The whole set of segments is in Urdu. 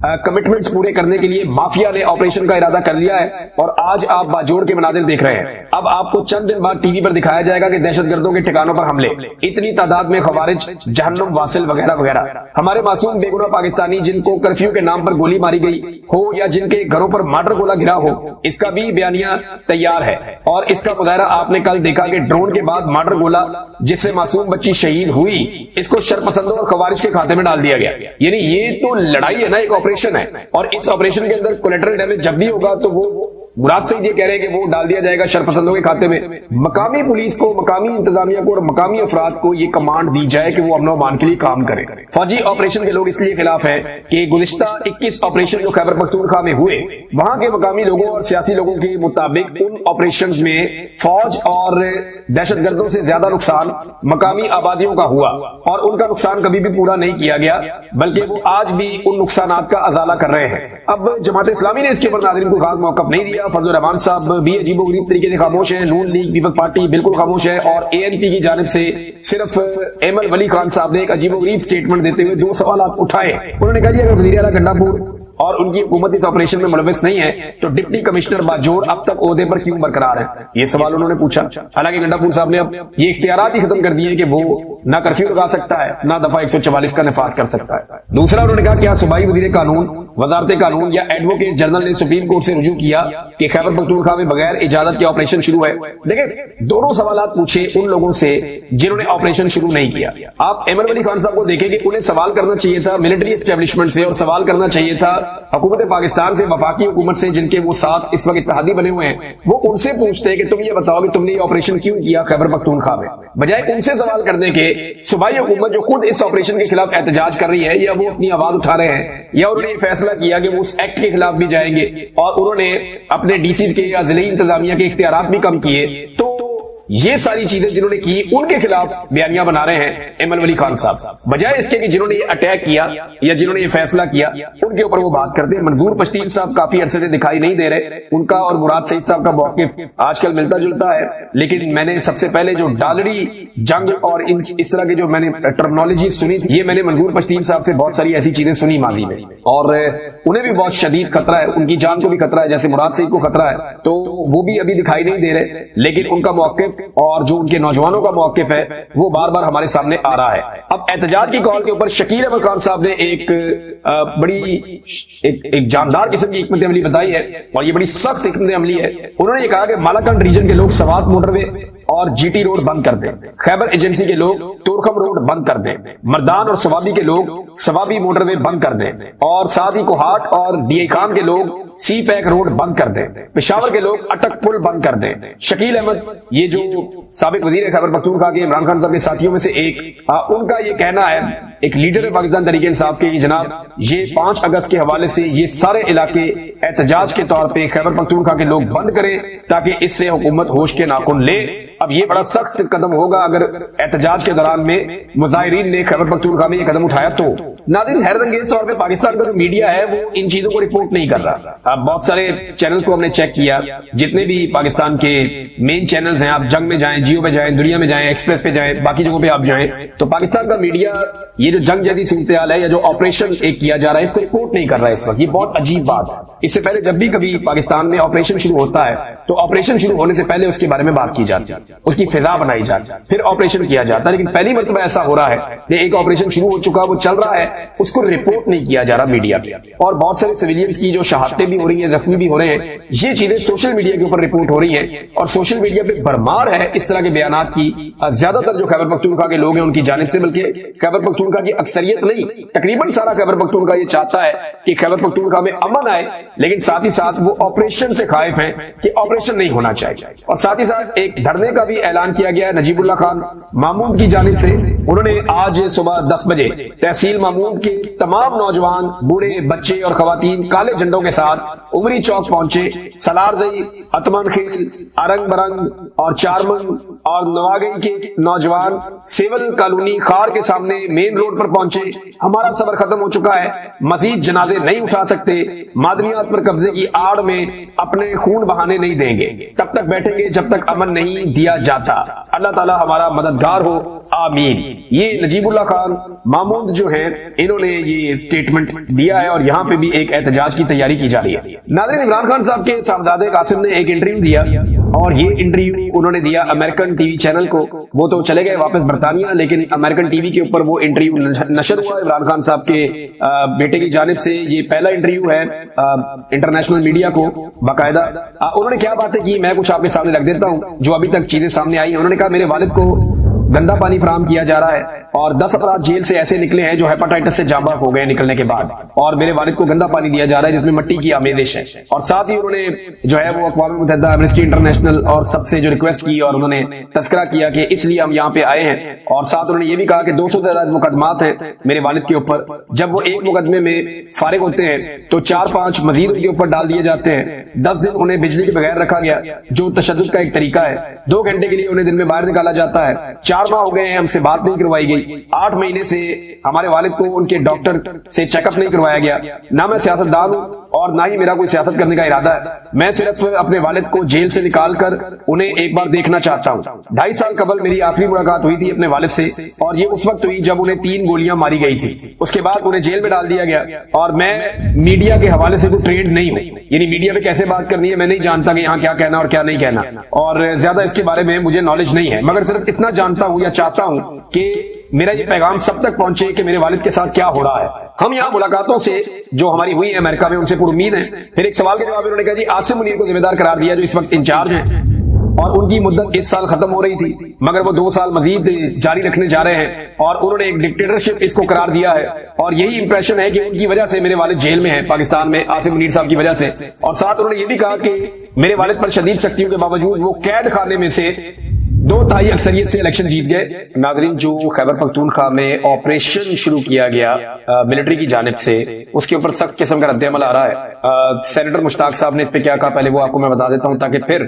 کمٹمنٹس پورے کرنے کے لیے مافیا نے آپریشن کا ارادہ کر لیا ہے اور آج آپ باجوڑ کے مناظر دیکھ رہے ہیں. اب آپ کو چند دن بعد ٹی وی پر دکھایا جائے گا کہ دہشت گردوں کے ٹھکانوں پر حملے, اتنی تعداد میں خوارج, جہنم واصل وغیرہ وغیرہ. ہمارے معصوم بے گناہ پاکستانی جن کو کرفیو کے نام پر گولی ماری گئی ہو یا جن کے گھروں پر مارٹر گولا گرا ہو, اس کا بھی بیانیہ تیار ہے. اور اس کا مظاہرہ آپ نے کل دیکھا کہ ڈرون کے بعد مارٹر گولا جس سے معصوم بچی شہید ہوئی, اس کو شرپسندوں اور خوارج کے کھاتے میں ڈال دیا گیا. یعنی یہ تو لڑائی ہے نا, ایک آپریشن ہے, اور اس آپریشن کے اندر کولیٹرل ڈیمیج جب بھی ہوگا تو وہ مراد سے یہ کہہ رہے ہیں کہ وہ ڈال دیا جائے گا شرپسندوں کے کھاتے میں. مقامی پولیس کو, مقامی انتظامیہ کو اور مقامی افراد کو یہ کمانڈ دی جائے کہ وہ امن و امان کے لیے کام کریں. فوجی آپریشن کے لوگ اس لیے خلاف ہیں کہ گزشتہ 21 آپریشن جو خیبر پختونخوا میں ہوئے, وہاں کے مقامی لوگوں اور سیاسی لوگوں کے مطابق ان آپریشنز میں فوج اور دہشت گردوں سے زیادہ نقصان مقامی آبادیوں کا ہوا, اور ان کا نقصان کبھی بھی پورا نہیں کیا گیا, بلکہ وہ آج بھی ان نقصانات کا ازالہ کر رہے ہیں. اب جماعت اسلامی نے اس کے اوپر ناظرین کو خاص موقف نہیں دیا. فضل الرحمان صاحب بھی عجیب و غریب طریقے سے خاموش ہیں, نون لیگ پیپلز پارٹی بالکل خاموش ہے, اور اے این پی کی جانب سے صرف ایمل ولی خان صاحب نے ایک عجیب و غریب سٹیٹمنٹ دیتے ہوئے 2 سوالات اٹھائے. انہوں نے کہا کہ اگر وزیر اعلیٰ گنڈا پور اور ان کی حکومت اس آپریشن میں ملوث نہیں ہے تو ڈپٹی کمشنر باجوڑ اب تک عہدے پر کیوں برقرار ہے؟ یہ سوال انہوں نے پوچھا. حالانکہ گنڈا پور صاحب نے اب یہ اختیارات ہی ختم کر دیے کہ وہ نہ کرفیو لگا سکتا ہے نہ دفعہ 144 کا نفاذ کر سکتا ہے. دوسرا انہوں نے کہا کیا صوبائی وزیر قانون, وزارت قانون یا ایڈوکیٹ جنرل نے سپریم کورٹ سے رجوع کیا کہ خیبر پختونخوا میں بغیر اجازت کے آپریشن شروع ہے؟ دیکھیں, دونوں سوالات پوچھے ان لوگوں سے جنہوں نے آپریشن شروع نہیں کیا. آپ ایمن ولی خان صاحب کو دیکھیں کہ انہیں سوال کرنا چاہیے تھا ملٹری اسٹیبلشمنٹ سے, اور سوال کرنا چاہیے تھا حکومت پاکستان سے, وفاقی حکومت سے, جن کے وہ ساتھ اس وقت اتحادی بنے ہوئے ہیں. وہ ان سے پوچھتے کہ تم یہ بتاؤ کہ تم نے یہ آپریشن کیوں کیا خیبر پختونخوا میں, بجائے ان سے سوال کرنے کے صوبائی حکومت جو خود اس آپریشن کے خلاف احتجاج کر رہی ہے, یا وہ اپنی آواز اٹھا رہے ہیں, یا انہوں نے یہ فیصلہ کیا کہ وہ اس ایکٹ کے خلاف بھی جائیں گے, اور انہوں نے اپنے ڈی سیز کے یا ضلعی انتظامیہ کے اختیارات بھی کم کیے. تو یہ ساری چیزیں جنہوں نے کی ان کے خلاف بیانیہ بنا رہے ہیں ایمن ولی خان صاحب, بجائے اس کے کہ جنہوں نے یہ اٹیک کیا یا جنہوں نے یہ فیصلہ کیا ان کے اوپر وہ بات کرتے ہیں. منظور پشتین صاحب کافی عرصے سے دکھائی نہیں دے رہے, ان کا اور مراد سعید صاحب کا موقف آج کل ملتا جلتا ہے, لیکن میں نے سب سے پہلے جو ڈالڑی جنگ اور اس طرح کی جو میں نے ٹرمنالوجی سنی تھی, یہ میں نے منظور پشتین صاحب سے بہت ساری ایسی چیزیں سنی ماضی میں, اور انہیں بھی بہت شدید خطرہ ہے, ان کی جان کو بھی خطرہ ہے جیسے مراد سعید کو خطرہ ہے. تو وہ بھی ابھی دکھائی نہیں دے رہے, لیکن ان کا موقف اور جو ان کے نوجوانوں کا موقف ہے وہ بار بار ہمارے سامنے آ رہا ہے. اب احتجاج کی کال کے اوپر شکیل احمد خان صاحب نے ایک بڑی ایک جاندار قسم کی حکمت عملی بتائی ہے, اور یہ بڑی سخت حکمت عملی ہے. انہوں نے یہ کہا کہ مالاکنڈ ریجن کے لوگ سوات موٹر وے اور جی ٹی روڈ بند کر دیں, خیبر ایجنسی کے لوگ تورخم روڈ بند کر دیں, مردان اور سوابی کے لوگ سوابی موٹر وے بند کر دیں, اور ساتھ ہی کوہاٹ اور ڈی اے خان کے لوگ سی پیک روڈ بند کر دیں, پشاور کے لوگ اٹک پل بند کر دیں. شکیل احمد یہ جو سابق وزیر خیبر پختونخوا کے عمران خان صاحب کے ساتھیوں میں سے ایک, ان کا یہ کہنا ہے, ایک لیڈر پاکستان تحریک انصاف کے, جناب یہ 5 اگست کے حوالے سے یہ سارے علاقے احتجاج کے طور پہ خیبر پختونخوا کے لوگ بند کریں تاکہ اس سے حکومت ہوش کے ناخن لے. اب یہ بڑا سخت قدم ہوگا اگر احتجاج کے دوران میں مظاہرین نے خیبر پختونخوا میں یہ قدم اٹھایا تو. ناظرین, حیرت انگیز طور پہ پاکستان کا جو میڈیا ہے وہ ان چیزوں کو رپورٹ نہیں کر رہا. اب بہت سارے چینلز کو ہم نے چیک کیا, جتنے بھی پاکستان کے مین چینلز ہیں, آپ جنگ میں جائیں, جیو پہ جائیں, دنیا میں جائیں, ایکسپریس پہ جائیں, باقی جگہوں پہ آپ جائیں, تو پاکستان کا میڈیا یہ جو جنگ جیسی صورتحال ہے یا جو آپریشن ایک کیا جا رہا ہے اس کو رپورٹ نہیں کر رہا ہے اس وقت. یہ بہت عجیب بات ہے. اس سے پہلے جب بھی کبھی پاکستان میں آپریشن شروع ہوتا ہے تو آپریشن شروع ہونے سے پہلے اس کے بارے میں بات کی جاتی ہے, اس کی فضا بنائی جاتی ہے, پھر آپریشن کیا جاتا ہے. لیکن پہلی مرتبہ ایسا ہو رہا ہے کہ ایک آپریشن شروع ہو چکا, وہ چل رہا ہے, اس کو رپورٹ نہیں کیا جا رہا میڈیا پہ, اور بہت سارے سویلینز کی جو شہادتیں بھی ہو رہی ہیں, زخمی بھی ہو رہے ہیں, یہ چیزیں سوشل میڈیا کے اوپر رپورٹ ہو رہی ہیں, اور سوشل میڈیا پہ بھرمار ہے اس طرح کے بیانات کی. زیادہ تر جو خیبر پختونخوا کے لوگ ہیں ان کی جانب سے, بلکہ خیبر پختونخوا کی اکثریت نہیں, تقریباً سارا خیبر پختونخوا یہ چاہتا ہے کہ خیبر پختونخوا میں امن آئے, لیکن ساتھ ہی ساتھ وہ آپریشن سے خائف ہیں کہ آپریشن نہیں ہونا چاہیے. اور ساتھ ہی ساتھ ایک دھرنے کا بھی اعلان کیا گیا نجیب اللہ خان محمود کی جانب سے. انہوں نے آج صبح 10 بجے تحصیل محمود کے تمام نوجوان, بوڑھے, بچے اور خواتین کالے جھنڈوں کے ساتھ عمری چوک پہنچے, سالار زئی اتمن خیل، ارنگ برنگ اور چارمن اور نواگئی کے نوجوان سیول کالونی خار کے سامنے مین روڈ پر پہنچے۔ ہمارا صبر ختم ہو چکا ہے، مزید جنازے نہیں اٹھا سکتے، معدنیات پر قبضے کی آڑ میں اپنے خون بہانے نہیں دیں گے، تب تک بیٹھیں گے جب تک امن نہیں دیا جاتا۔ اللہ تعالی ہمارا مددگار ہو، آمین۔ یہ نجیب اللہ خان محمود جو ہیں انہوں نے یہ سٹیٹمنٹ دیا ہے اور یہاں پہ بھی ایک احتجاج کی تیاری کی جا رہی ہے۔ ناظرین، عمران خان صاحب کے صاحبزادے قاسم نے ایک انٹرویو دیا اور یہ انٹرویو انہوں نے دیا امریکن ٹی وی چینل کو۔ وہ تو چلے گئے واپس برطانیہ، لیکن امریکن ٹی وی کے اوپر وہ انٹرویو نشر ہوا عمران خان صاحب کے بیٹے کی جانب سے۔ یہ پہلا انٹرویو ہے انٹرنیشنل میڈیا کو باقاعدہ۔ انہوں نے کیا باتیں کی میں کچھ آپ کے سامنے رکھ دیتا ہوں جو ابھی تک چیزیں سامنے آئی ہیں۔ انہوں نے کہا میرے والد کو گندا پانی فراہم کیا جا رہا ہے اور 10 افراد جیل سے ایسے نکلے ہیں جو ہیپاٹائٹس سے جاں بحق ہو گئے نکلنے کے بعد، اور میرے والد کو گندا پانی دیا جا رہا ہے جس میں مٹی کی آمیزش ہے۔ اور ساتھ ہی انہوں نے جو ہے وہ اقوام متحدہ، ایمنسٹی انٹرنیشنل اور سب سے جو ریکویسٹ کی اور انہوں نے تذکرہ کیا کہ اس لیے ہم یہاں پہ آئے ہیں، اور ساتھ انہوں نے یہ بھی کہا کہ 200 سے زیادہ مقدمات ہیں میرے والد کے اوپر۔ جب وہ ایک مقدمے میں فارغ ہوتے ہیں تو 4-5 مزید ان کے اوپر ڈال دیے جاتے ہیں۔ 10 دن انہیں بجلی کے بغیر رکھا گیا جو تشدد کا ایک طریقہ ہے۔ 2 گھنٹے کے لیے انہیں دن میں باہر نکالا جاتا ہے۔ 4 ماہ ہو گئے ہیں ہم سے بات نہیں کروائی گئی۔ 8 مہینے سے ہمارے والد کو ان کے ڈاکٹر سے چیک اپ نہیں کروایا گیا۔ نہ میں سیاستدان ہوں اور نہ ہی میرا کوئی سیاست کرنے کا ارادہ ہے، میں صرف اپنے والد کو جیل سے نکال کر انہیں ایک بار دیکھنا چاہتا ہوں۔ 2.5 سال قبل میری آخری ملاقات ہوئی تھی اپنے والد سے، اور یہ اس وقت ہوئی جب انہیں 3 گولیاں ماری گئی تھی۔ اس کے بعد انہیں جیل میں ڈال دیا گیا، اور میں میڈیا کے حوالے سے کوئی ٹرینڈ نہیں ہوں، یعنی میڈیا پہ کیسے بات کرنی ہے میں نہیں جانتا کہ یہاں کیا کہنا اور کیا نہیں کہنا، اور زیادہ اس کے بارے میں مجھے نالج نہیں ہے، مگر صرف اتنا جانتا ہوں یا چاہتا ہوں کہ میرا یہ پیغام سب تک پہنچے کہ میرے والد کے ساتھ کیا ہو رہا ہے۔ ہم یہاں ملاقاتوں سے جو ہماری ہوئی ہے امریکہ میں ان سے پر امید ہیں۔ پھر ایک سوال کے جواب میں انہوں نے کہا جی عاصم منیر کو ذمہ دار قرار دیا جو اس وقت انچارج ہیں، اور ان کی مدت اس سال ختم ہو رہی تھی مگر وہ 2 سال مزید جاری رکھنے جا رہے ہیں، اور انہوں نے ایک ڈکٹیٹرشپ اس کو قرار دیا ہے، اور یہی امپریشن ہے کہ ان کی وجہ سے میرے والد جیل میں ہیں پاکستان میں، عاصم منیر صاحب کی وجہ سے۔ اور ساتھ انہوں نے یہ بھی کہا کہ میرے والد پر شدید سختیوں کے باوجود وہ قید خانے میں سے 2/3 اکثریت سے الیکشن جیت گئے۔ ناظرین، جو خیبر پختونخوا میں آپریشن شروع کیا گیا ملٹری کی جانب سے، اس کے اوپر سخت قسم کا رد عمل آ رہا ہے۔ سینیٹر مشتاق صاحب نے اس پہ کیا کہا پہلے وہ آپ کو میں بتا دیتا ہوں تاکہ پھر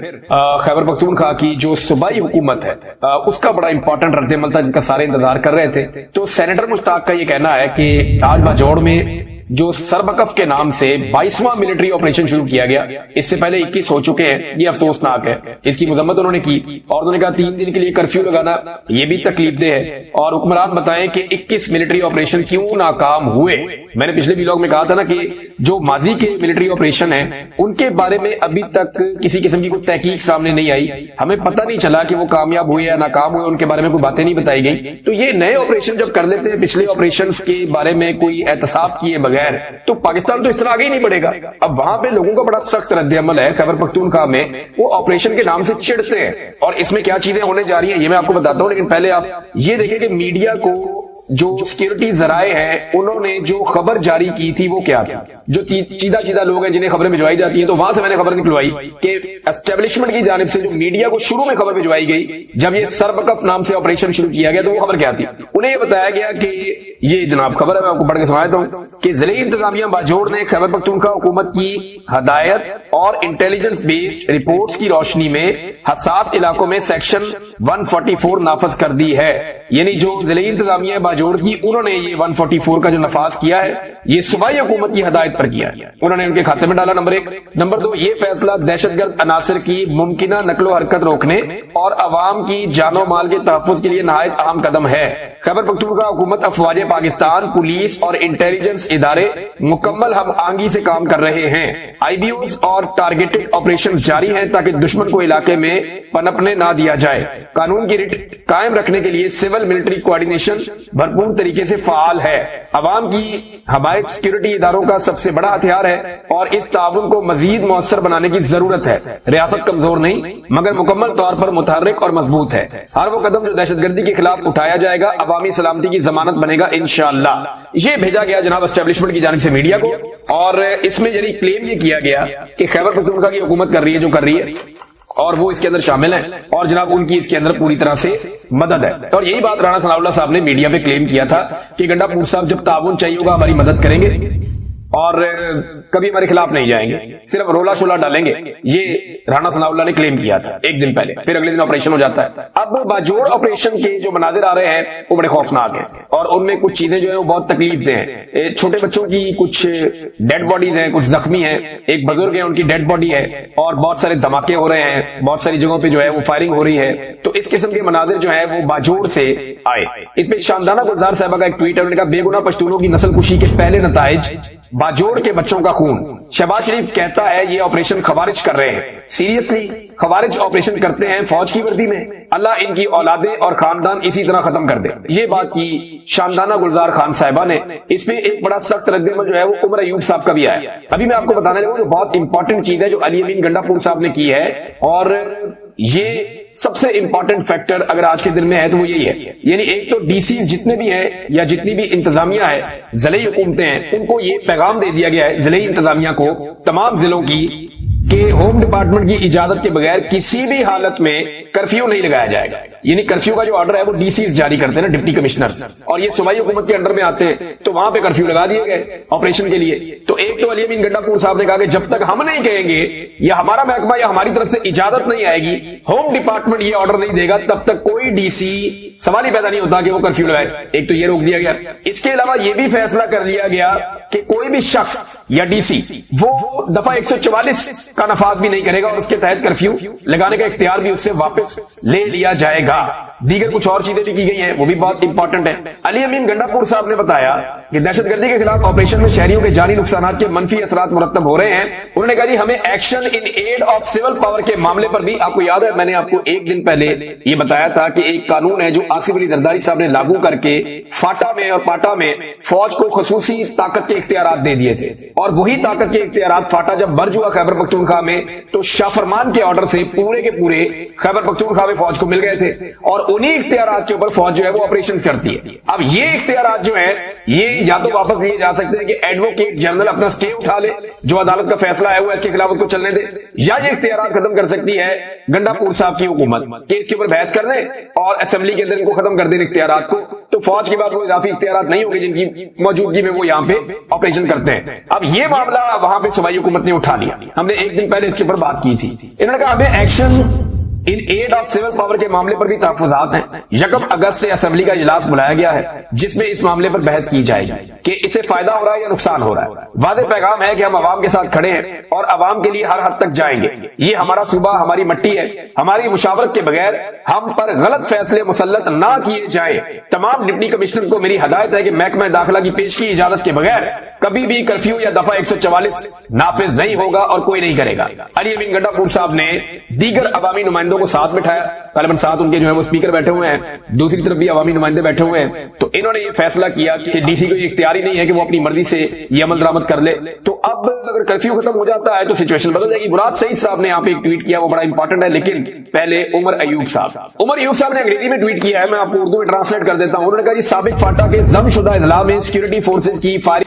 خیبر پختونخوا کی جو صوبائی حکومت ہے اس کا بڑا امپورٹنٹ رد عمل تھا جس کا سارے انتظار کر رہے تھے۔ تو سینیٹر مشتاق کا یہ کہنا ہے کہ آج باجوڑ میں جو سربکف کے نام سے 22واں ملٹری آپریشن شروع کیا گیا، اس سے پہلے 21 ہو چکے ہیں، یہ افسوسناک ہے۔ اس کی مذمت انہوں نے کی اور انہوں نے کہا 3 دن کے لیے کرفیو لگانا یہ بھی تکلیف دہ ہے، اور حکمران بتائیں کہ 21 ملٹری آپریشن کیوں ناکام ہوئے۔ میں نے پچھلے ویلاگ میں کہا تھا نا کہ جو ماضی کے ملٹری آپریشن ہیں ان کے بارے میں ابھی تک کسی قسم کی کوئی تحقیق سامنے نہیں آئی، ہمیں پتہ نہیں چلا کہ وہ کامیاب ہوئے یا ناکام ہوئے، ان کے بارے میں کوئی باتیں نہیں بتائی گئی۔ تو یہ نئے آپریشن جب کر لیتے ہیں پچھلے آپریشنز کے بارے میں کوئی احتساب کیے بغیر، تو پاکستان تو اس طرح آگے ہی نہیں بڑھے گا۔ اب وہاں پہ لوگوں کا بڑا سخت رد عمل ہے خیبر پختونخوا میں، وہ آپریشن کے نام سے چڑھتے ہیں، اور اس میں کیا چیزیں ہونے جا رہی ہیں یہ میں آپ کو بتاتا ہوں، لیکن پہلے آپ یہ دیکھیں کہ میڈیا کو جو سیکیورٹی ذرائع ہیں انہوں نے جو خبر جاری کی تھی وہ کیا تھی۔ جو چیدہ لوگ ہیں جنہیں خبریں بھجوائی جاتی ہیں، تو وہاں سے میں نے خبر نکلوائی کہ اسٹیبلشمنٹ کی جانب سے جو میڈیا کو شروع میں خبر بھجوائی گئی جب یہ سربکف نام سے آپریشن شروع کیا گیا، تو وہ خبر کیا تھی؟ انہیں یہ بتایا گیا کہ یہ جناب خبر ہے، میں آپ کو پڑھ کے سناتا ہوں کہ ضلعی انتظامیہ باجوڑ نے خیبر پختونخوا حکومت کی ہدایت اور انٹیلیجنس بیسڈ رپورٹس کی روشنی میں حساس علاقوں میں سیکشن 144 نافذ کر دی ہے۔ یعنی جو ضلعی انتظامیہ باجوڑ کی انہوں نے یہ 144 کا جو نفاذ کیا ہے یہ صوبائی حکومت کی ہدایت پر کیا ہے، انہوں نے ان کے کھاتے میں ڈالا۔ نمبر 1۔ نمبر 2، یہ فیصلہ دہشت گرد عناصر کی ممکنہ نقل و حرکت روکنے اور عوام کی جان و مال کے تحفظ کے لیے نہایت اہم قدم ہے۔ خیبر پختونخوا حکومت، افواج پاکستان، پولیس اور انٹیلیجنس ادارے مکمل ہم آہنگی سے کام کر رہے ہیں۔ IBOs اور ٹارگیٹڈ آپریشن جاری ہیں تاکہ دشمن کو علاقے میں پنپنے نہ دیا جائے۔ قانون کی رٹ قائم رکھنے کے لیے سول ملٹری کوارڈینیشن بھرپور طریقے سے فعال ہے۔ عوام کی حمایت سیکیورٹی اداروں کا سب سے بڑا ہتھیار ہے اور اس تعاون کو مزید مؤثر بنانے کی ضرورت ہے۔ ریاست کمزور نہیں مگر مکمل طور پر متحرک اور مضبوط ہے۔ ہر وہ قدم جو دہشت گردی کے خلاف اٹھایا جائے گا عوامی سلامتی کی ضمانت بنے گا انشاءاللہ۔ یہ بھیجا گیا جناب اسٹیبلشمنٹ کی جانب سے میڈیا کو، اور اس میں یعنی کلیم یہ کیا گیا کہ خیبر پختونخوا کی حکومت کر رہی ہے جو کر رہی ہے، اور وہ اس کے اندر شامل ہیں، اور جناب ان کی اس کے اندر پوری طرح سے مدد ہے۔ اور یہی بات رانا ثناء اللہ صاحب نے میڈیا پہ کلیم کیا تھا کہ گنڈا پور صاحب جب تعاون چاہیے ہوگا ہماری مدد کریں گے اور کبھی ہمارے خلاف نہیں جائیں گے۔ صرف رولا شولا ڈالیں گے، یہ رانا ثناء اللہ نے کلیم کیا تھا ایک دن پہلے، پھر اگلے دن آپریشن ہو جاتا ہے۔ اب باجوڑ آپریشن کے جو مناظر آ رہے ہیں وہ بڑے خوفناک ہیں، اور ان میں کچھ چیزیں جو ہیں وہ بہت تکلیف دہ ہیں۔ چھوٹے بچوں کی کچھ ڈیڈ باڈیز ہیں، کچھ زخمی ہیں، ایک بزرگ ہیں ان کی ڈیڈ باڈی ہے، اور بہت سارے دھماکے ہو رہے ہیں، بہت ساری جگہوں پہ جو ہے وہ فائرنگ ہو رہی ہے۔ تو اس قسم کے مناظر جو ہیں وہ باجوڑ سے آئے۔ اس پہ شاندانہ گلزار صاحبہ کا ایک ٹویٹ ہے، انہوں نے کہا بے گناہ پشتونوں کی نسل کشی کے پہلے نتائج باجوڑ کے بچوں کا خون۔ شہباز شریف کہتا ہے یہ آپریشن خوارج کر رہے ہیں۔ سیریسلی خوارج آپریشن کرتے ہیں فوج کی وردی میں؟ اللہ ان کی اولادیں اور خاندان اسی طرح ختم کر دے۔ یہ بات کی شاندانہ گلزار خان صاحبہ نے۔ اس میں ایک بڑا سخت رد عمل جو ہے وہ عمر ایوب صاحب کا بھی آیا۔ ابھی میں آپ کو بتانے لگا جو بہت امپورٹنٹ چیز ہے جو علی امین گنڈا پور صاحب نے کی ہے، اور یہ سب سے امپورٹنٹ فیکٹر اگر آج کے دن میں ہے تو وہ یہی ہے، یعنی ایک تو ڈی سی جتنے بھی ہیں یا جتنی بھی انتظامیہ ہے، ضلعی حکومتیں ہیں، ان کو یہ پیغام دے دیا گیا ہے ضلعی انتظامیہ کو، تمام ضلعوں کی، کہ ہوم ڈپارٹمنٹ کی اجازت کے بغیر کسی بھی حالت میں کرفیو نہیں لگایا جائے گا۔ یعنی کرفیو کا جو آرڈر ہے وہ ڈی سی جاری کرتے ہیں نا، ڈپٹی کمشنر، اور یہ صوبائی حکومت کے انڈر میں آتے ہیں، تو وہاں پہ کرفیو لگا دیے گئے آپریشن کے لیے۔ تو ایک تو علی امین گنڈا پور صاحب نے کہا کہ جب تک ہم نہیں کہیں گے یا ہمارا محکمہ یا ہماری طرف سے اجازت نہیں آئے گی، ہوم ڈپارٹمنٹ یہ آرڈر نہیں دے گا، تب تک کوئی ڈی سی سوال ہی پیدا نہیں ہوتا کہ وہ کرفیو لگائے۔ ایک تو یہ روک دیا گیا۔ اس کے علاوہ یہ بھی فیصلہ کر لیا گیا کہ کوئی بھی شخص یا ڈی سی وہ دفعہ 144 کا نفاذ بھی نہیں کرے گا، اور اس کے تحت کرفیو لگانے کا اختیار بھی اس سے واپس لے لیا جائے گا۔ دیگر کچھ اور چیزیں بھی کی گئی ہیں، وہ بھی بہت امپورٹنٹ ہیں۔ علی امین گنڈا پور صاحب نے بتایا کہ دہشت گردی کے خلاف آپریشن میں شہریوں کے جانی نقصانات کے منفی اثرات مرتب ہو رہے ہیں۔ انہوں نے کہا جی ہمیں action in aid of civil power کے معاملے پر بھی، آپ کو یاد ہے میں نے آپ کو ایک دن پہلے یہ بتایا تھا کہ ایک قانون ہے جو آصف علی زرداری صاحب نے لاگو کر کے فاٹا میں اور پاٹا میں فوج کو خصوصی طاقت کے اختیارات دے دیے تھے، اور وہی طاقت کے اختیارات فاٹا جب مرج ہوا خیبر پختونخوا میں تو شاہ فرمان کے آرڈر سے پورے کے پورے خیبر پختونخوا میں فوج کو مل گئے تھے، اور انہی اختیارات کے اوپر فوج جو ہے وہ آپریشن کرتی ہے۔ اب یہ اختیارات جو ہیں یہ یا تو واپس لیے جا سکتے ہیں کہ ایڈوکیٹ جنرل اپنا سٹے اٹھا لے، جو عدالت کا فیصلہ ہے وہ اس کے خلاف اس کو چلنے دے، یا یہ اختیارات ختم کر سکتی ہے گنڈا پور صاحب کی حکومت کہ اس کے اوپر بحث کر دیں اور اسمبلی کے اندر ان کو ختم کر دیں اختیارات کو، تو فوج کے بعد وہ اضافی اختیارات نہیں ہوں گے جن کی موجودگی میں وہ یہاں پہ آپریشن کرتے ہیں۔ اب یہ معاملہ وہاں پہ صوبائی حکومت نے اٹھا لیا، ہم نے ایک دن پہلے اس کے اوپر بات کی تھی۔ انہوں نے کہا ہمیں action in aid of civil power کے معاملے پر بھی تحفظات ہیں۔ 1 اگست سے اسمبلی کا اجلاس بلایا گیا ہے جس میں اس معاملے پر بحث کی جائے گی کہ اسے فائدہ ہو رہا ہے یا نقصان ہو رہا ہے۔ واضح پیغام ہے کہ ہم عوام کے ساتھ کھڑے ہیں اور عوام کے لیے ہر حد تک جائیں گے۔ یہ ہمارا صوبہ، ہماری مٹی ہے، ہماری مشاورت کے بغیر ہم پر غلط فیصلے مسلط نہ کیے جائیں۔ تمام ڈپٹی کمشنر کو میری ہدایت ہے کہ محکمہ داخلہ کی پیشگی اجازت کے بغیر کبھی بھی کرفیو یا دفعہ 144 نافذ نہیں ہوگا اور کوئی نہیں کرے گا۔ علی امین گنڈا پور صاحب نے دیگر عوامی نمائندوں کو ساتھ بٹھایا، غالباً ساتھ ان کے جو ہے وہ اسپیکر بیٹھے ہوئے ہیں، دوسری طرف بھی عوامی نمائندے بیٹھے ہوئے ہیں، تو انہوں نے یہ فیصلہ کیا کہ ڈی سی کو یہ اختیار ہی نہیں ہے کہ وہ اپنی مرضی سے یہ عمل درآمد کر لے۔ تو اب اگر کرفیو ختم ہو جاتا ہے تو سچویشن بدل جائے گی۔ مراد سعید صاحب نے یہاں پہ ایک ٹویٹ کیا، وہ بڑا امپورٹنٹ ہے، لیکن پہلے عمر ایوب صاحب نے انگریزی میں ٹویٹ کیا ہے، میں آپ کو اردو میں ٹرانسلیٹ کر دیتا ہوں۔ انہوں نے کہا جی سابق فاٹا کے ضم شدہ اضلاع میں سیکورٹی فورسز کی فائرنگ